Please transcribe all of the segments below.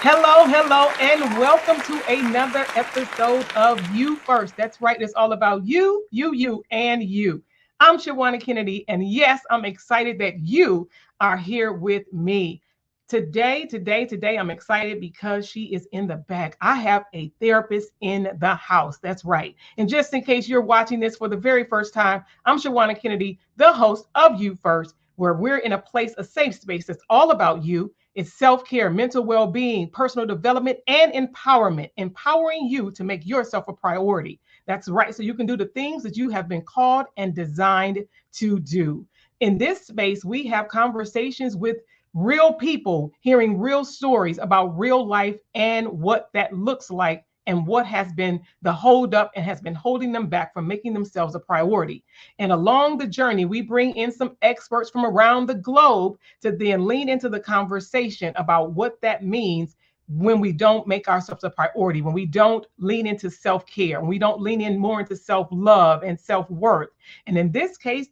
Hello, hello, and welcome to another episode of You First. That's right, it's all about you, and you. I'm Shawanna Kennedy, and yes, I'm excited that you are here with me. Today, I'm excited because she is in the back. I have a therapist in the house. That's right. And just in case you're watching this for the very first time, I'm Shawanna Kennedy, the host of You First, where we're in a place, a safe space that's all about you. It's self-care, mental well-being, personal development, and empowerment, empowering you to make yourself a priority. That's right. So you can do the things that you have been called and designed to do. In this space, we have conversations with real people, hearing real stories about real life and what that looks like and what has been the holdup and has been holding them back from making themselves a priority. And along the journey, we bring in some experts from around the globe to then lean into the conversation about what that means when we don't make ourselves a priority, when we don't lean into self-care, when we don't lean in more into self-love and self-worth. And in this case,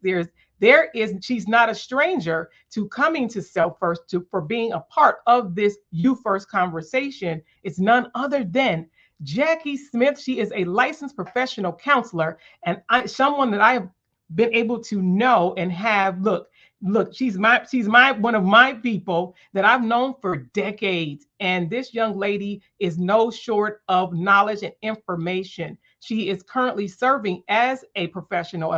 she's not a stranger to coming to self first for being a part of this you first conversation. It's none other than Jackie Smith. She is a licensed professional counselor and someone that I have been able to know and have look, she's my one of my people that I've known for decades. And this young lady is no short of knowledge and information. She is currently serving as a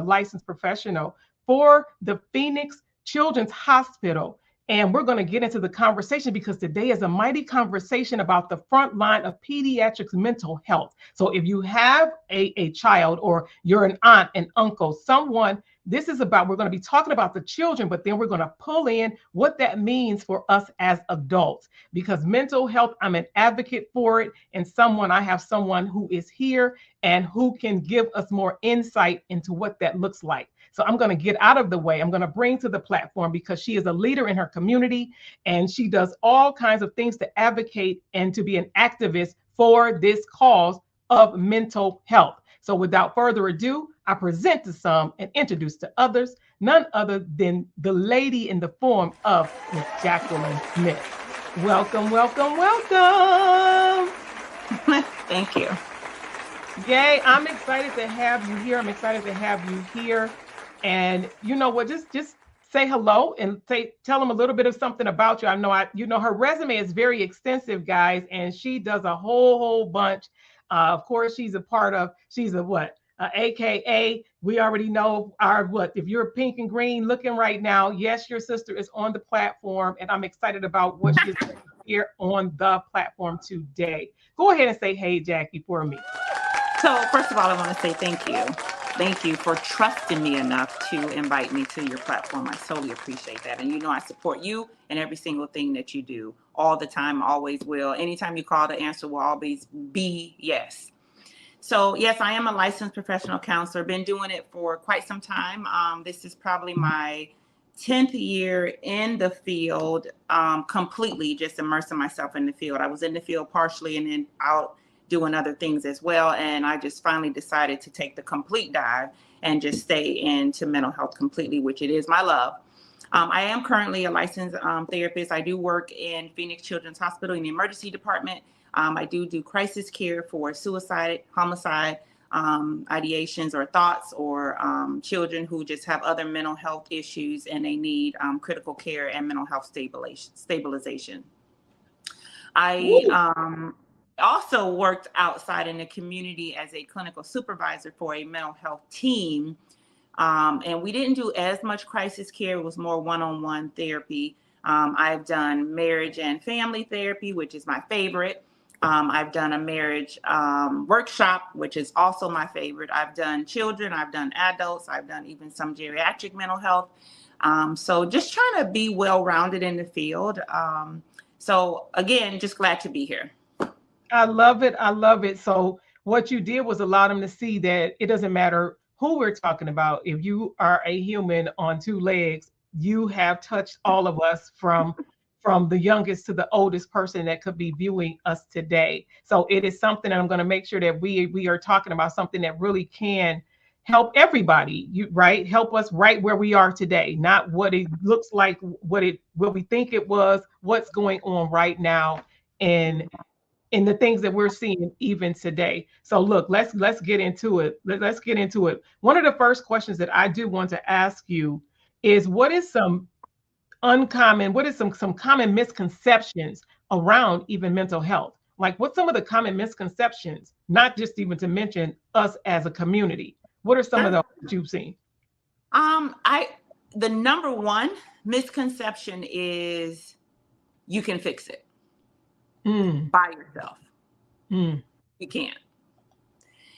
licensed professional for the Phoenix Children's Hospital. And we're going to get into the conversation because today is a mighty conversation about the front line of pediatric mental health. So if you have a child or you're an aunt, an uncle, someone, we're going to be talking about the children, but then we're going to pull in what that means for us as adults. Because mental health, I'm an advocate for it, and I have someone who is here and who can give us more insight into what that looks like. So I'm going to get out of the way. I'm going to bring to the platform because she is a leader in her community and she does all kinds of things to advocate and to be an activist for this cause of mental health. So without further ado, I present to some and introduce to others, none other than the lady in the form of Miss Jacqueline Smith. Welcome, welcome, welcome. Thank you. Yay, I'm excited to have you here. And you know what, just say hello and tell them a little bit of something about you. I know her resume is very extensive, guys, and she does a whole bunch. Of course, she's a AKA, we already know if you're pink and green looking right now, yes, your sister is on the platform, and I'm excited about what she's here on the platform today. Go ahead and say, hey, Jackie, for me. So first of all, I want to say thank you. Thank you for trusting me enough to invite me to your platform. I totally appreciate that. And I support you and every single thing that you do all the time, always will. Anytime you call, the answer will always be yes. So yes, I am a licensed professional counselor. Been doing it for quite some time. This is probably my 10th year in the field, completely just immersing myself in the field. I was in the field partially and then out doing other things as well. And I just finally decided to take the complete dive and just stay into mental health completely, which it is my love. I am currently a licensed therapist. I do work in Phoenix Children's Hospital in the emergency department. I do crisis care for suicide, homicide, ideations or thoughts, or children who just have other mental health issues and they need critical care and mental health stabilization. I also worked outside in the community as a clinical supervisor for a mental health team. And we didn't do as much crisis care. It was more one-on-one therapy. I've done marriage and family therapy, which is my favorite. I've done a marriage workshop, which is also my favorite. I've done children, I've done adults, I've done even some geriatric mental health. So just trying to be well-rounded in the field. So again, just glad to be here. I love it. So what you did was allow them to see that it doesn't matter who we're talking about. If you are a human on two legs, you have touched all of us from the youngest to the oldest person that could be viewing us today. So it is something that I'm going to make sure that we are talking about, something that really can help everybody, help us right where we are today, not what it looks like, what we think it was, what's going on right now. in the things that we're seeing even today. So look, let's get into it. Let's get into it. One of the first questions that I do want to ask you is what is some common misconceptions around even mental health? Like what's some of the common misconceptions, not just even to mention us as a community? What are some of those that you've seen? The number one misconception is you can fix it by yourself. You can't.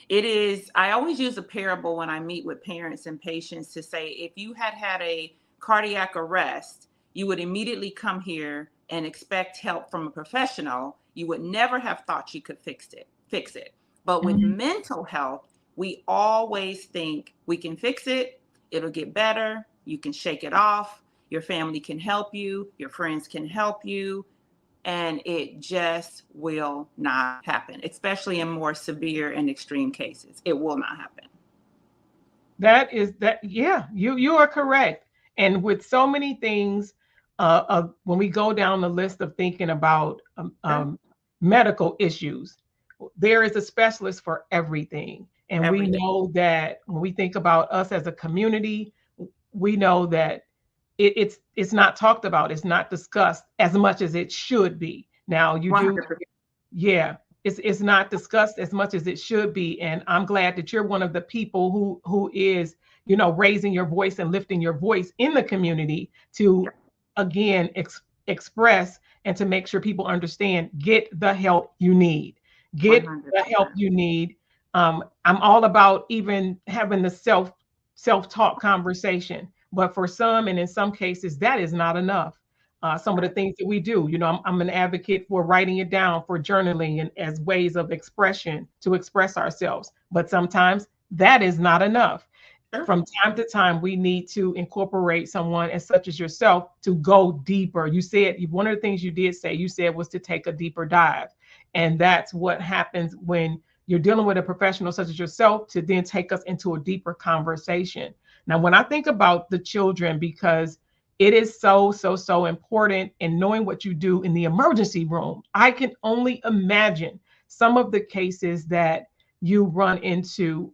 It is, I always use a parable when I meet with parents and patients to say, if you had a cardiac arrest, you would immediately come here and expect help from a professional. You would never have thought you could fix it. But with mental health, we always think we can fix it. It'll get better. You can shake it off. Your family can help you. Your friends can help you. And it just will not happen, especially in more severe and extreme cases. It will not happen. Yeah, you are correct. And with so many things, when we go down the list of thinking about medical issues, there is a specialist for everything. And we know that when we think about us as a community, we know that it's not talked about, it's not discussed as much as it should be. Now you 100%. Yeah, it's not discussed as much as it should be. And I'm glad that you're one of the people who is, raising your voice and lifting your voice in the community to, again, express and to make sure people understand, get the help you need. Get 100%. The help you need. I'm all about even having the self-talk conversation. But for some, and in some cases, that is not enough. Some of the things that we do, I'm an advocate for writing it down, for journaling, and as ways of expression to express ourselves. But sometimes that is not enough. From time to time, we need to incorporate someone as such as yourself to go deeper. You said one of the things you did say, you said was to take a deeper dive. And that's what happens when you're dealing with a professional such as yourself, to then take us into a deeper conversation. Now, when I think about the children, because it is so important in knowing what you do in the emergency room, I can only imagine some of the cases that you run into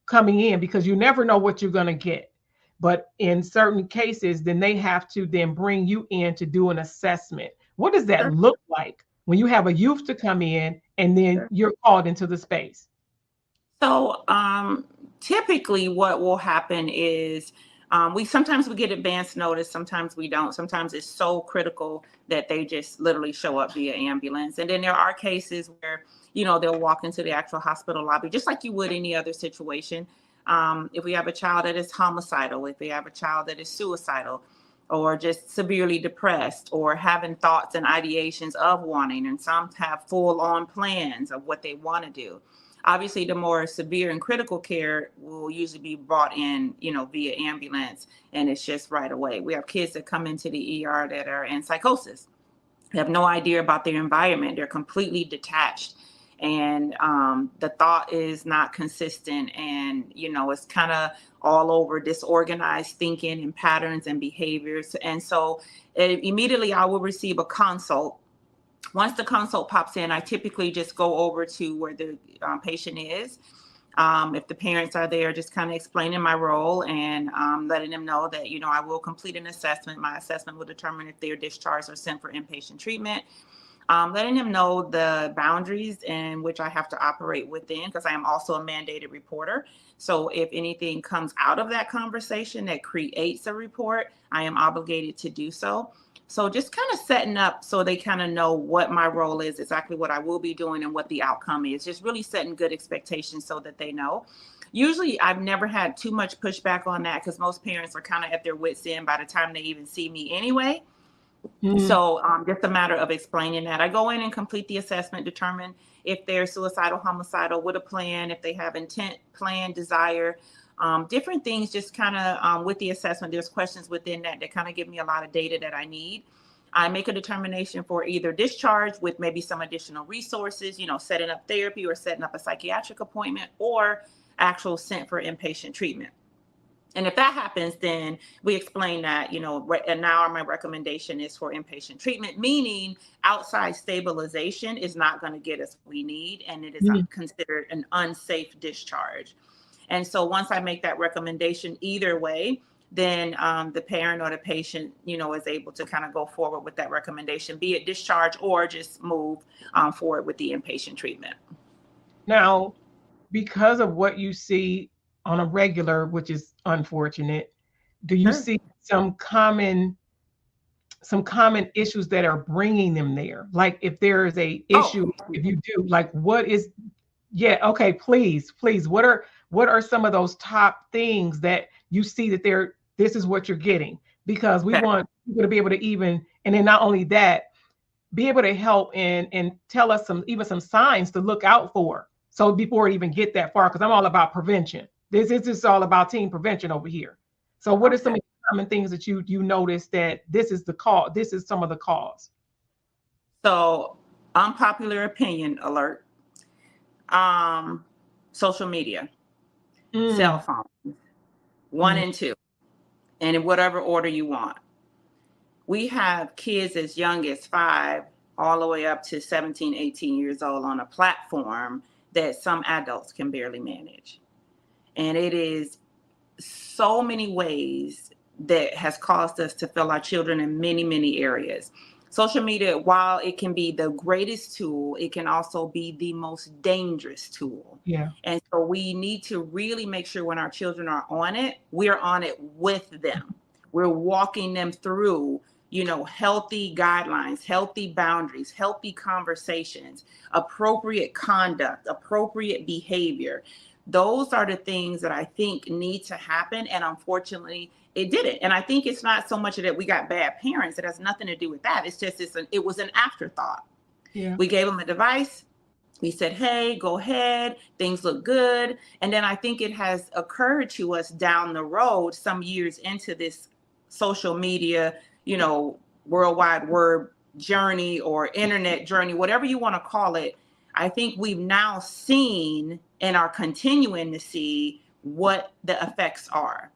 coming in, because you never know what you're going to get. But in certain cases, then they have to then bring you in to do an assessment. What does that look like when you have a youth to come in and then you're called into the space? So typically what will happen is we get advance notice. Sometimes we don't. Sometimes it's so critical that they just literally show up via ambulance. And then there are cases where, they'll walk into the actual hospital lobby, just like you would any other situation. If we have a child that is homicidal, if we have a child that is suicidal, or just severely depressed, or having thoughts and ideations of wanting, and some have full-on plans of what they want to do. Obviously, the more severe and critical care will usually be brought in, via ambulance, and it's just right away. We have kids that come into the ER that are in psychosis. They have no idea about their environment. They're completely detached, and the thought is not consistent, and, it's kind of all over, disorganized thinking and patterns and behaviors. And so immediately I will receive a consult. Once the consult pops in, I typically just go over to where the patient is. If the parents are there, just kind of explaining my role and letting them know that, I will complete an assessment. My assessment will determine if they're discharged or sent for inpatient treatment. Letting them know the boundaries in which I have to operate within, because I am also a mandated reporter. So if anything comes out of that conversation that creates a report, I am obligated to do so. So just kind of setting up so they kind of know what my role is, exactly what I will be doing and what the outcome is. Just really setting good expectations so that they know. Usually I've never had too much pushback on that, because most parents are kind of at their wits' end by the time they even see me anyway. So just a matter of explaining that. I go in and complete the assessment, determine if they're suicidal, homicidal, with a plan, if they have intent, plan, desire, different things. Just kind of with the assessment, there's questions within that kind of give me a lot of data that I need. I make a determination for either discharge with maybe some additional resources, setting up therapy or setting up a psychiatric appointment, or actual sent for inpatient treatment. And if that happens, then we explain that, and now my recommendation is for inpatient treatment, meaning outside stabilization is not going to get us what we need, and it is considered an unsafe discharge. And so once I make that recommendation, either way, then the parent or the patient, is able to kind of go forward with that recommendation, be it discharge or just move forward with the inpatient treatment. Now, because of what you see on a regular, which is unfortunate, do you see some common issues that are bringing them there? Like if there is a issue, if you do, like what is, okay, please, what are some of those top things that you see that this is what you're getting? Because we want people to be able to even, and then not only that, be able to help and tell us some signs to look out for. So before it even get that far, because I'm all about prevention. This is just all about teen prevention over here. So what are some of the common things that you notice that this is the cause? This is some of the cause. So unpopular opinion alert. Social media, cell phones, 1 and 2, and in whatever order you want. We have kids as young as 5 all the way up to 17, 18 years old on a platform that some adults can barely manage. And it is so many ways that has caused us to fail our children in many, many areas. Social media, while it can be the greatest tool, it can also be the most dangerous tool. Yeah. And so we need to really make sure when our children are on it, we're on it with them. We're walking them through, healthy guidelines, healthy boundaries, healthy conversations, appropriate conduct, appropriate behavior. Those are the things that I think need to happen. And unfortunately, it didn't. And I think it's not so much that we got bad parents. It has nothing to do with that. It's just, it was an afterthought. Yeah. We gave them a device. We said, hey, go ahead. Things look good. And then I think it has occurred to us down the road, some years into this social media, World Wide Web journey or internet journey, whatever you want to call it. I think we've now seen and are continuing to see what the effects are.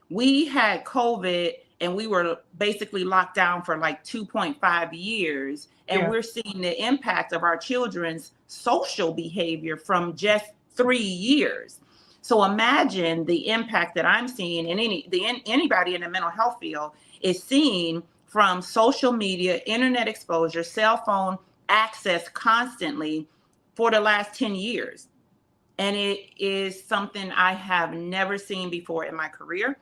We had COVID and we were basically locked down for like 2.5 years. And we're seeing the impact of our children's social behavior from just 3 years. So imagine the impact that I'm seeing, and anybody in the mental health field is seeing from social media, internet exposure, cell phone access constantly for the last 10 years. And it is something I have never seen before in my career.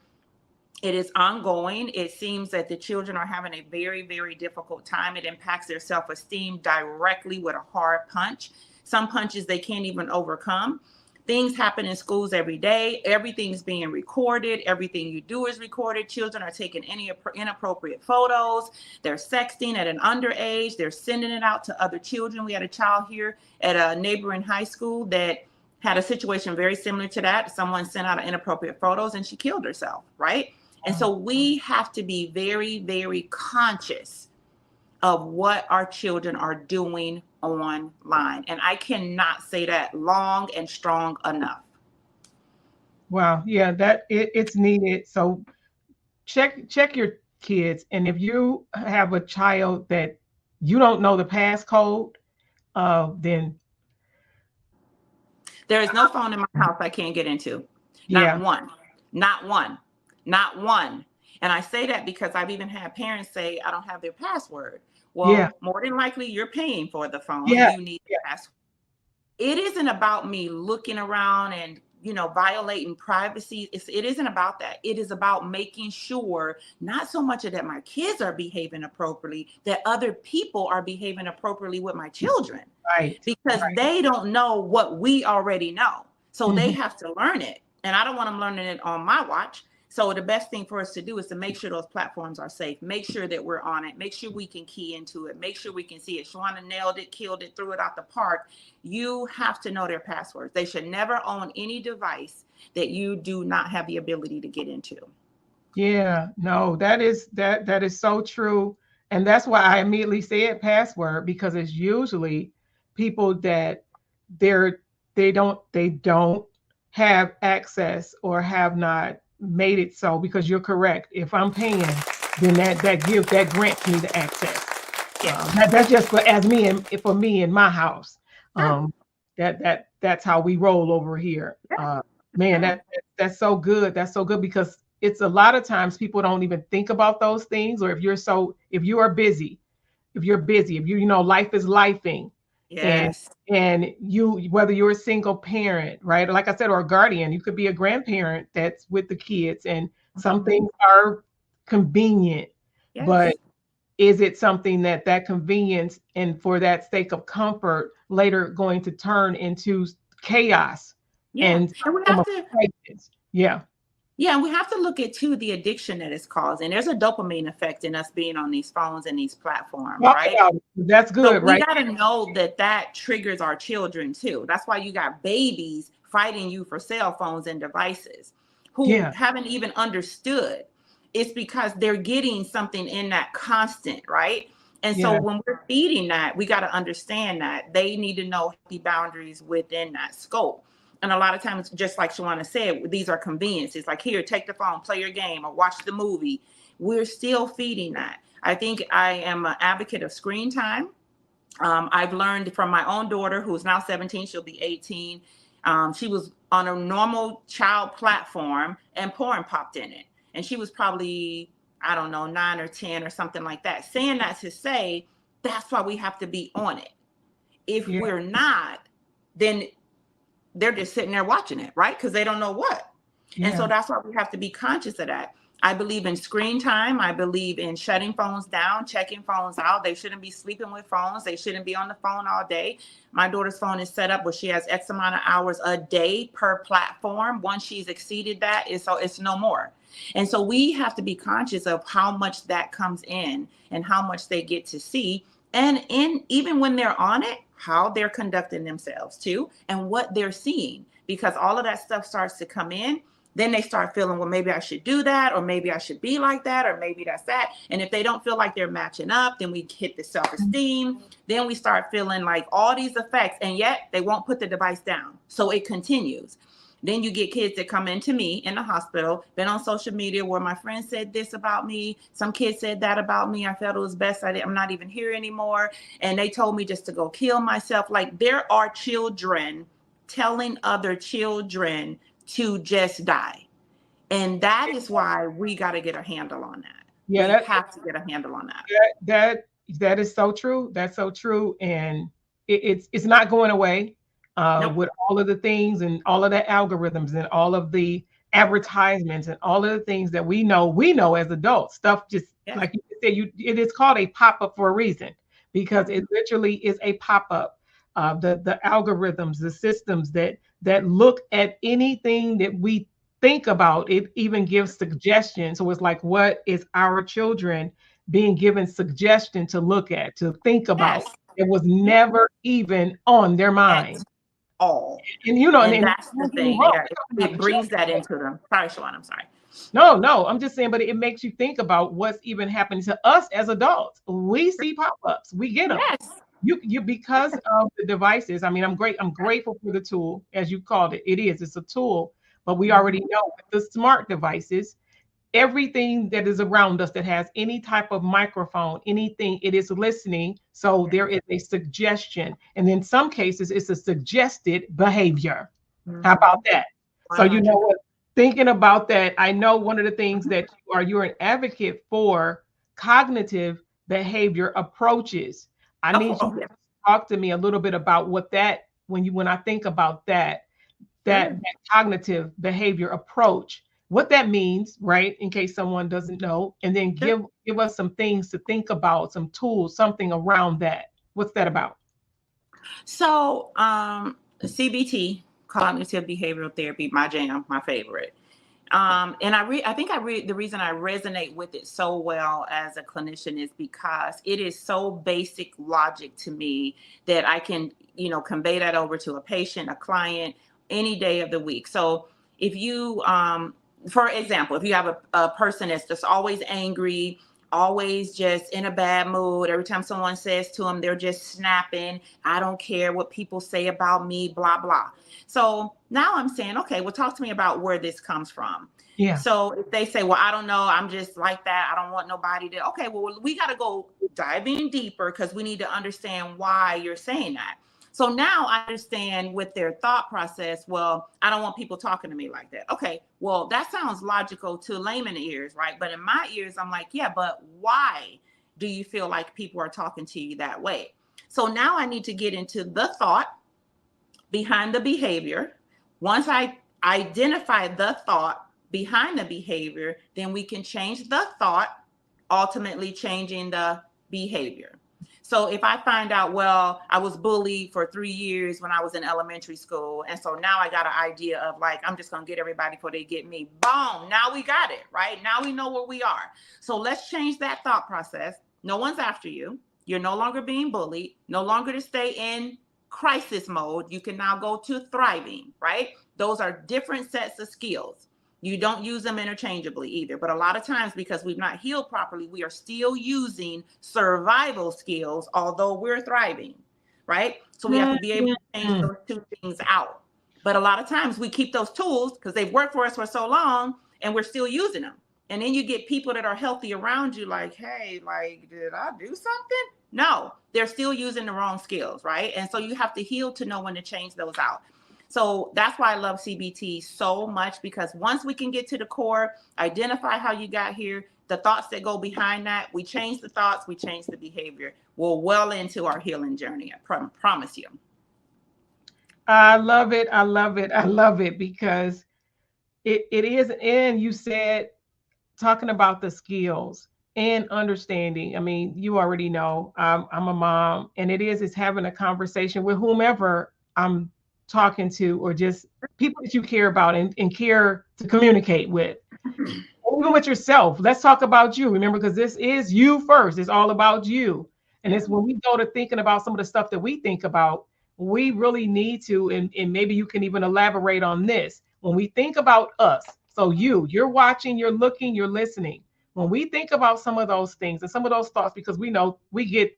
It is ongoing. It seems that the children are having a very, very difficult time. It impacts their self-esteem directly with a hard punch. Some punches they can't even overcome. Things happen in schools every day. Everything's being recorded. Everything you do is recorded. Children are taking any inappropriate photos. They're sexting at an underage. They're sending it out to other children. We had a child here at a neighboring high school that had a situation very similar to that. Someone sent out inappropriate photos and she killed herself, right? And so we have to be very, very conscious of what our children are doing online. And I cannot say that long and strong enough. Wow. Yeah, it's needed. So check your kids. And if you have a child that you don't know the passcode, then there is no phone in my house I can't get into. Not one. And I say that because I've even had parents say, I don't have their password. Well, more than likely you're paying for the phone. You need the password. It isn't about me looking around and, violating privacy. It isn't about that. It is about making sure not so much that my kids are behaving appropriately, that other people are behaving appropriately with my children. Right. Because they don't know what we already know. So they have to learn it. And I don't want them learning it on my watch. So the best thing for us to do is to make sure those platforms are safe. Make sure that we're on it. Make sure we can key into it. Make sure we can see it. Shawanna nailed it, killed it, threw it out the park. You have to know their passwords. They should never own any device that you do not have the ability to get into. Yeah, no, that is so true. And that's why I immediately said password, because it's usually people that they don't have access or have not made it so, because you're correct. If I'm paying, then that grants me the access. That's just for me in my house. Sure. That's how we roll over here. Yeah. Man, Sure. that's so good. That's so good, because it's a lot of times people don't even think about those things. Or if you are busy, if you know life is lifing, and Yes. you, whether you're a single parent, right, like I said, or a guardian, you could be a grandparent that's with the kids, and some Mhm. things are convenient, but Yes. is it something that convenience and for that sake of comfort later going to turn into chaos Yeah. and And we some form have of to, crisis? Yeah, yeah, and we have to look at too the addiction that it's causing. There's a dopamine effect in us being on these phones and these platforms, talk right? about it. That's So good, we right? got to know that that triggers our children too. That's why you got babies fighting you for cell phones and devices who Yeah, haven't even understood. It's because they're getting something in that constant, right? And so yeah, when we're feeding that, we got to understand that they need to know the boundaries within that scope. And a lot of times, just like Shawanna said, these are conveniences. Like, here, take the phone, play your game, or watch the movie. We're still feeding that. I think I am an advocate of screen time. I've learned from my own daughter, who's now 17, she'll be 18. She was on a normal child platform and porn popped in it. And she was probably, I don't know, 9 or 10 or something like that. Saying that to say, that's why we have to be on it. If yeah, we're not, then they're just sitting there watching it, right? Because they don't know what. And so yeah, that's why we have to be conscious of that. I believe in screen time. I believe in shutting phones down, checking phones out. They shouldn't be sleeping with phones. They shouldn't be on the phone all day. My daughter's phone is set up where she has X amount of hours a day per platform. Once she's exceeded that, it's no more. And so we have to be conscious of how much that comes in and how much they get to see. And even when they're on it, how they're conducting themselves too, and what they're seeing, because all of that stuff starts to come in. Then they start feeling, well, maybe I should do that, or maybe I should be like that, or maybe that's that. And if they don't feel like they're matching up, then we hit the self-esteem. Then we start feeling like all these effects, and yet they won't put the device down. So it continues. Then you get kids that come into me in the hospital, been on social media where my friend said this about me. Some kid said that about me. I felt it was best I'm not even here anymore. And they told me just to go kill myself. Like, there are children telling other children to just die. And that is why we got to get a handle on that. yeah. We have to get a handle on that. That that is so true. That's so true, and it's not going away. Nope. With all of the things and all of the algorithms and all of the advertisements and all of the things that we know as adults. Stuff just Yes. like you said, it is called a pop up for a reason, because Yep. it literally is a pop up. The algorithms, the systems that look at anything that we think about, it even gives suggestions. So it's like, what is our children being given suggestion to look at, to think about? Yes. It was Yep. never even on their At mind. all. And you know, And and that's the don't get me thing. wrong, Yeah. we're talking about It the brings that children. into them. Sorry, Shawan. I'm sorry. No, I'm just saying, but it makes you think about what's even happening to us as adults. We see pop-ups, we get them. Yes. You because of the devices. I mean, I'm grateful for the tool, as you called it. It's a tool, but we Mhm. already know with the smart devices, everything that is around us that has any type of microphone, anything, it is listening. So Yes. there is a suggestion. And in some cases, it's a suggested behavior. How about Mhm. that? So you know 100. what? Thinking about that, I know one of the things Mhm. that you're an advocate for cognitive behavior approaches. I need you Oh, to yeah. talk to me a little bit about what that, when I think about Sure. that cognitive behavior approach, what that means, right? In case someone doesn't know, and then Sure. give us some things to think about, some tools, something around that. What's that about? So, CBT, cognitive behavioral therapy, my jam, my favorite. And I think the reason I resonate with it so well as a clinician is because it is so basic logic to me that I can, convey that over to a patient, a client, any day of the week. So if you, for example, if you have a person that's just always angry, always just in a bad mood. Every time someone says to them, they're just snapping. I don't care what people say about me, blah, blah. So now I'm saying, okay, well, talk to me about where this comes from. Yeah. So if they say, well, I don't know, I'm just like that, I don't want nobody to, okay, well, we got to go diving deeper because we need to understand why you're saying that. So now I understand with their thought process, well, I don't want people talking to me like that. Okay, well, that sounds logical to layman ears, right? But in my ears, I'm like, yeah, but why do you feel like people are talking to you that way? So now I need to get into the thought behind the behavior. Once I identify the thought behind the behavior, then we can change the thought, ultimately changing the behavior. So if I find out, well, I was bullied for 3 years when I was in elementary school, and so now I got an idea of like, I'm just gonna get everybody before they get me. Boom, now we got it, right? Now we know where we are. So let's change that thought process. No one's after you. You're no longer being bullied, no longer to stay in crisis mode. You can now go to thriving, right? Those are different sets of skills. You don't use them interchangeably either. But a lot of times, because we've not healed properly, we are still using survival skills, although we're thriving, right? So we have to be able to change those two things out. But a lot of times we keep those tools because they've worked for us for so long and we're still using them. And then you get people that are healthy around you like, hey, like, did I do something? No, they're still using the wrong skills, right? And so you have to heal to know when to change those out. So that's why I love CBT so much, because once we can get to the core, identify how you got here, the thoughts that go behind that, we change the thoughts, we change the behavior. We're well into our healing journey. I promise you. I love it. I love it. I love it because it is, and you said, talking about the skills and understanding. I mean, you already know I'm a mom, and it's having a conversation with whomever I'm talking to, or just people that you care about and care to communicate with. Even with yourself. Let's talk about you. Remember, because this is you first. It's all about you. And it's when we go to thinking about some of the stuff that we think about, we really need to, and maybe you can even elaborate on this. When we think about us, so you're watching, you're looking, you're listening. When we think about some of those things and some of those thoughts, because we know we get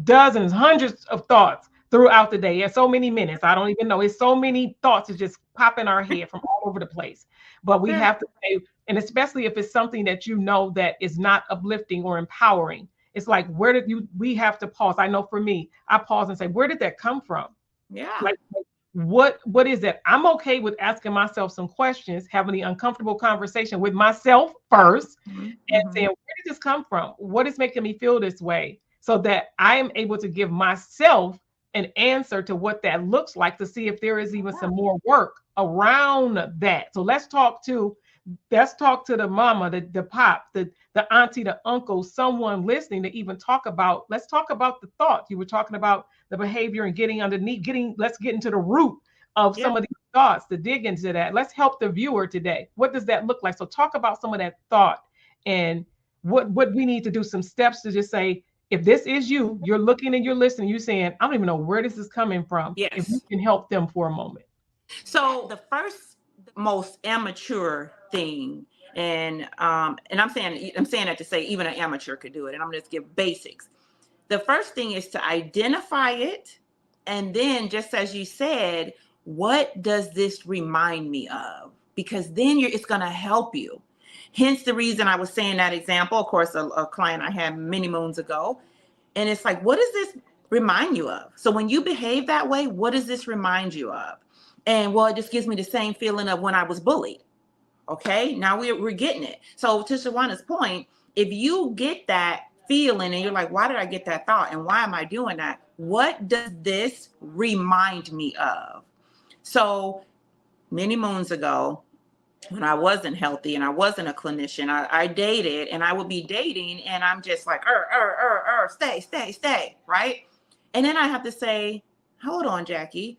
dozens, hundreds of thoughts throughout the day. At so many minutes, I don't even know. It's so many thoughts that just pop in our head from all over the place. But we have to say, and especially if it's something that you know that is not uplifting or empowering, it's like, we have to pause. I know for me, I pause and say, where did that come from? Yeah. Like, what is that? I'm okay with asking myself some questions, having the uncomfortable conversation with myself first, and saying, where did this come from? What is making me feel this way? So that I am able to give myself an answer to what that looks like, to see if there is even some more work around that. So let's talk to the mama, the pop, the auntie, the uncle, someone listening to even let's talk about the thoughts. You were talking about the behavior and getting underneath, let's get into the root of some of these thoughts, to dig into that. Let's help the viewer today. What does that look like? So talk about some of that thought and what we need to do, some steps to just say, if this is you're looking and you're listening, you're saying, I don't even know where this is coming from. Yes. If you can help them for a moment. So the first most immature thing, and I'm saying that to say even an amateur could do it, and I'm going to give basics. The first thing is to identify it, and then, just as you said, what does this remind me of? Because then it's going to help you. Hence the reason I was saying that example. Of course, a client I had many moons ago, and it's like, what does this remind you of? So when you behave that way, what does this remind you of? And well, it just gives me the same feeling of when I was bullied. Okay, now we're getting it. So to Shawanna's point, if you get that feeling and you're like, why did I get that thought? And why am I doing that? What does this remind me of? So many moons ago, when I wasn't healthy and I wasn't a clinician, I dated, and I would be dating and I'm just like, stay, right? And then I have to say, hold on, Jackie,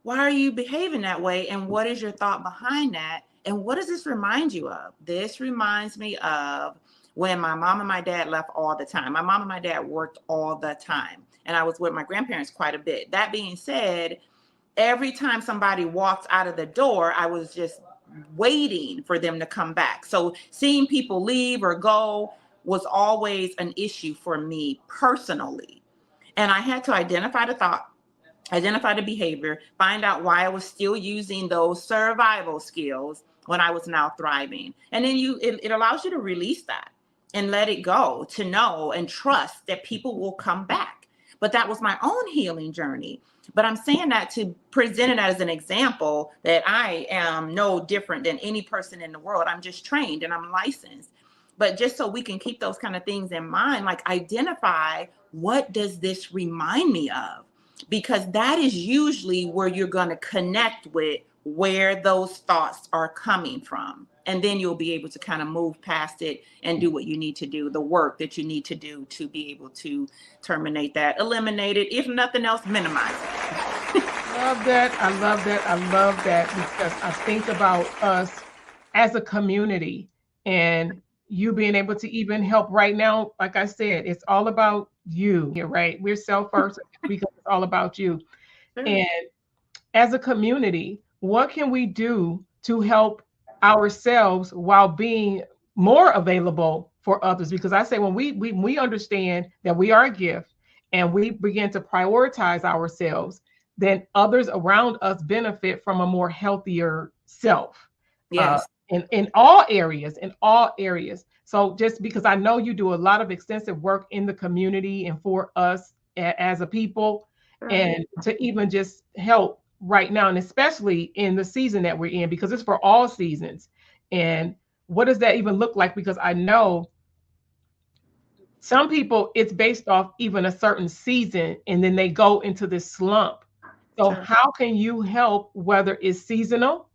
why are you behaving that way? And what is your thought behind that? And what does this remind you of? This reminds me of when my mom and my dad left all the time. My mom and my dad worked all the time, and I was with my grandparents quite a bit. That being said, every time somebody walked out of the door, I was just waiting for them to come back. So seeing people leave or go was always an issue for me personally. And I had to identify the thought, identify the behavior, find out why I was still using those survival skills when I was now thriving. And then it allows you to release that and let it go, to know and trust that people will come back. But that was my own healing journey. But I'm saying that to present it as an example that I am no different than any person in the world. I'm just trained and I'm licensed. But just so we can keep those kind of things in mind, like identify, what does this remind me of? Because that is usually where you're going to connect with where those thoughts are coming from. And then you'll be able to kind of move past it and do what you need to do, the work that you need to do to be able to terminate that, eliminate it, if nothing else, minimize it. Love that. I love that. I love that, because I think about us as a community and you being able to even help right now. Like I said, it's all about you here, right? We're self first because it's all about you. Sure. And as a community, what can we do to help ourselves while being more available for others? Because I say when we understand that we are a gift and we begin to prioritize ourselves, then others around us benefit from a more healthier self. Yes. In all areas, in all areas. So just because I know you do a lot of extensive work in the community and for us as a people, Sure. and to even just help right now, and especially in the season that we're in, because it's for all seasons. And what does that even look like? Because I know some people, it's based off even a certain season, and then they go into this slump. So Sure. how can you help, whether it's seasonal,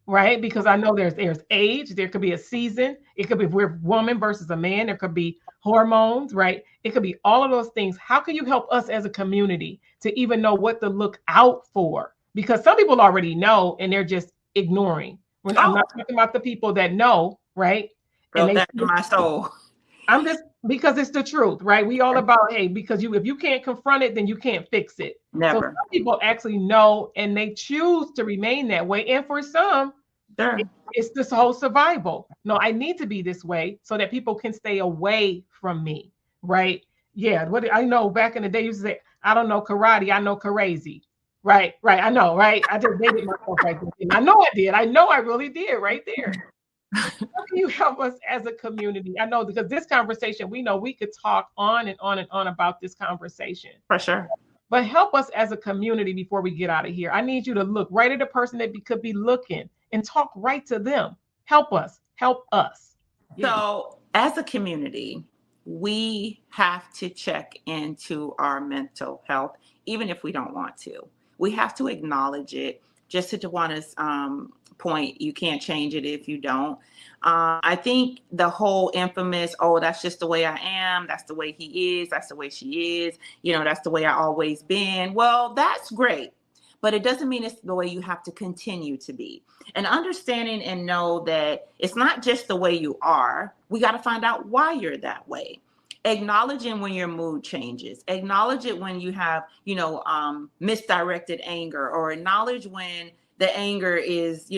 right? Because I know there's age, there could be a season, it could be if we're woman versus a man, there could be hormones, right? It could be all of those things. How can you help us as a community to even know what to look out for? Because some people already know and they're just ignoring. I'm not talking about the people that know, right? Felt that in my soul. I'm just, because it's the truth, right? We all about, hey, because if you can't confront it, then you can't fix it. Never. So some people actually know and they choose to remain that way. And for some, Sure. it's this whole survival. No, I need to be this way so that people can stay away from me, right? Yeah, what I know back in the day, you used to say, I don't know karate, I know crazy. Right, I know, right? I just dated myself right there. I know I did. I know I really did right there. How can you help us as a community? I know, because this conversation, we know we could talk on and on and on about this conversation. For sure. But help us as a community before we get out of here. I need you to look right at the person that could be looking and talk right to them. Help us. Help us. Yeah. So as a community, we have to check into our mental health, even if we don't want to. We have to acknowledge it. Just to Shawanna's point, you can't change it if you don't. I think the whole infamous, oh, that's just the way I am, that's the way he is, that's the way she is, that's the way I always been. Well, that's great, but it doesn't mean it's the way you have to continue to be. And understanding and know that it's not just the way you are. We got to find out why you're that way. Acknowledging when your mood changes, acknowledge it when you have, misdirected anger, or acknowledge when the anger is,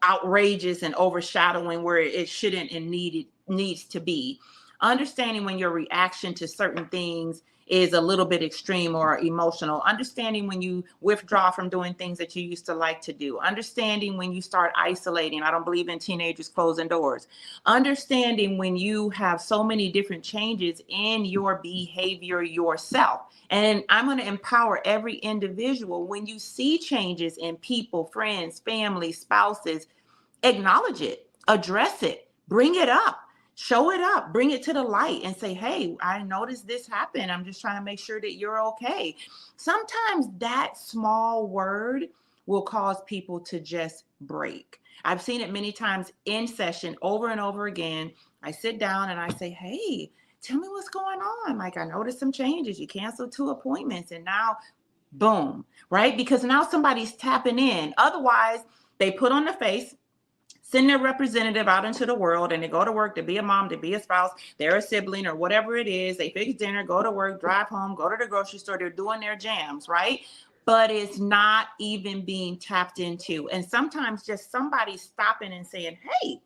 outrageous and overshadowing where it shouldn't and needs to be. Understanding when your reaction to certain things is a little bit extreme or emotional. Understanding when you withdraw from doing things that you used to like to do. Understanding when you start isolating. I don't believe in teenagers closing doors. Understanding when you have so many different changes in your behavior yourself. And I'm going to empower every individual. When you see changes in people, friends, family, spouses, acknowledge it, address it, bring it up. Show it up, bring it to the light and say, hey, I noticed this happen. I'm just trying to make sure that you're okay. Sometimes that small word will cause people to just break. I've seen it many times in session over and over again. I sit down and I say, hey, tell me what's going on. Like, I noticed some changes. You canceled 2 appointments and now boom, right? Because now somebody's tapping in. Otherwise, they put on the face, send their representative out into the world, and they go to work to be a mom, to be a spouse, they're a sibling or whatever it is. They fix dinner, go to work, drive home, go to the grocery store. They're doing their jams, right? But it's not even being tapped into. And sometimes just somebody stopping and saying, hey,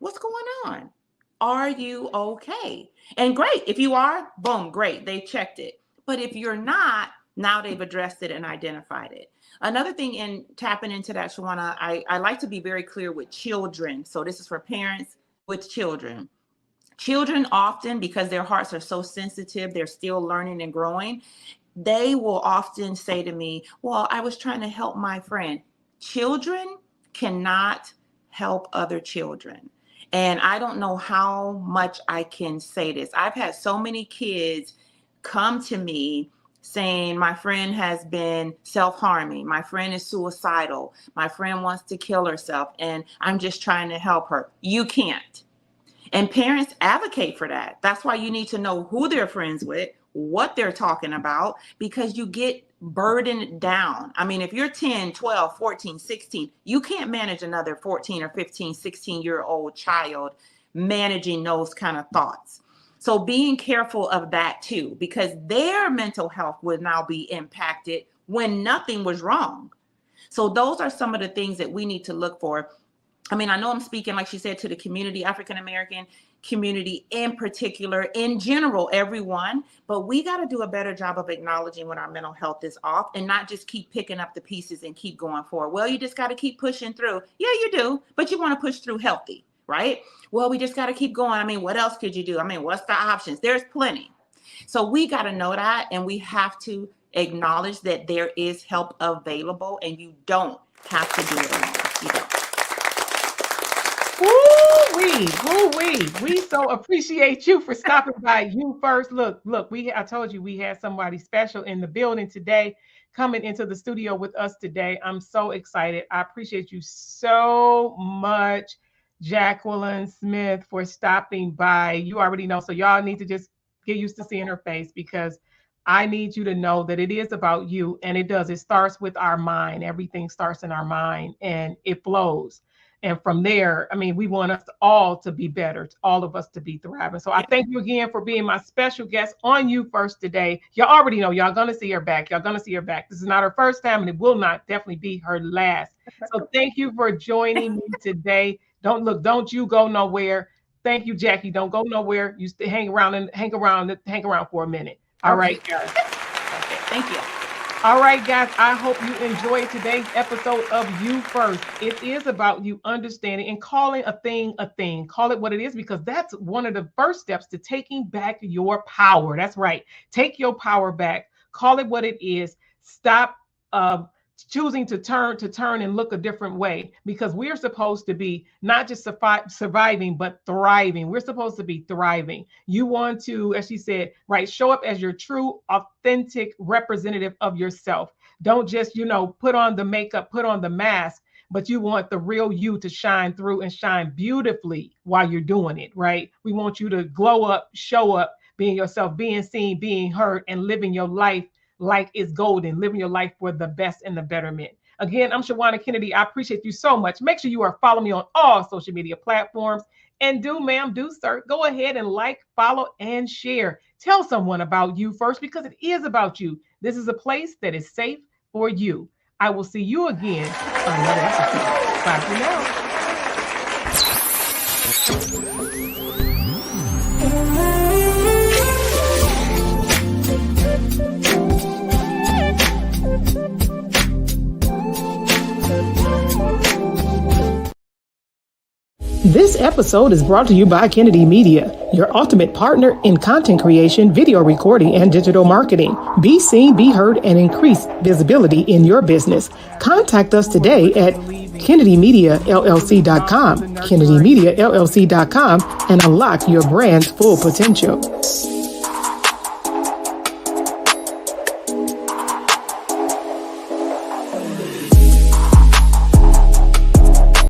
what's going on? Are you okay? And great. If you are, boom, great. They checked it. But if you're not, now they've addressed it and identified it. Another thing in tapping into that, Shawanna, I like to be very clear with children. So this is for parents with children. Children often, because their hearts are so sensitive, they're still learning and growing. They will often say to me, well, I was trying to help my friend. Children cannot help other children. And I don't know how much I can say this. I've had so many kids come to me saying, my friend has been self-harming. My friend is suicidal. My friend wants to kill herself, and I'm just trying to help her. You can't. And parents advocate for that. That's why you need to know who they're friends with, what they're talking about, because you get burdened down. I mean, if you're 10, 12, 14, 16, you can't manage another 14 or 15, 16-year-old child managing those kind of thoughts. So being careful of that too, because their mental health will now be impacted when nothing was wrong. So those are some of the things that we need to look for. I mean, I know I'm speaking, like she said, to the community, African-American community in particular, in general, everyone, but we got to do a better job of acknowledging when our mental health is off and not just keep picking up the pieces and keep going forward. Well, you just got to keep pushing through. Yeah, you do, but you want to push through healthy, right? Well, we just got to keep going. I mean, what else could you do? I mean, what's the options? There's plenty. So we got to know that, and we have to acknowledge that there is help available, and you don't have to do it alone. You don't. We so appreciate you for stopping by. You first. Look, I told you we had somebody special in the building today, coming into the studio with us today. I'm so excited. I appreciate you so much, Jacqueline Smith, for stopping by. You already know, so y'all need to just get used to seeing her face, because I need you to know that it is about you, and it does. It starts with our mind. Everything starts in our mind, and it flows. And from there, I mean, we want us all to be better, all of us to be thriving. So I thank you again for being my special guest on You First today. Y'all already know y'all going to see her back. Y'all going to see her back. This is not her first time, and it will not definitely be her last. So thank you for joining me today. Don't you go nowhere. Thank you, Jackie. Don't go nowhere. You stay, hang around for a minute. All right, guys. Okay, thank you. All right, guys, I hope you enjoyed today's episode of You First. It is about you understanding and calling a thing a thing. Call it what it is, because that's one of the first steps to taking back your power. That's right. Take your power back. Call it what it is. Stop choosing to turn and look a different way, because we're supposed to be not just surviving, but thriving. We're supposed to be thriving. You want to, as she said, right, show up as your true, authentic representative of yourself. Don't just, put on the makeup, put on the mask, but you want the real you to shine through and shine beautifully while you're doing it, right? We want you to glow up, show up, being yourself, being seen, being heard, and living your life like it's golden, living your life for the best and the betterment. Again, I'm Shawanna Kennedy. I appreciate you so much. Make sure you are following me on all social media platforms. And do, sir, go ahead and like, follow, and share. Tell someone about You First, because it is about you. This is a place that is safe for you. I will see you again on another episode. Bye for now. This episode is brought to you by Kennedy Media, your ultimate partner in content creation, video recording, and digital marketing. Be seen, be heard, and increase visibility in your business. Contact us today at KennedyMediaLLC.com, KennedyMediaLLC.com, and unlock your brand's full potential.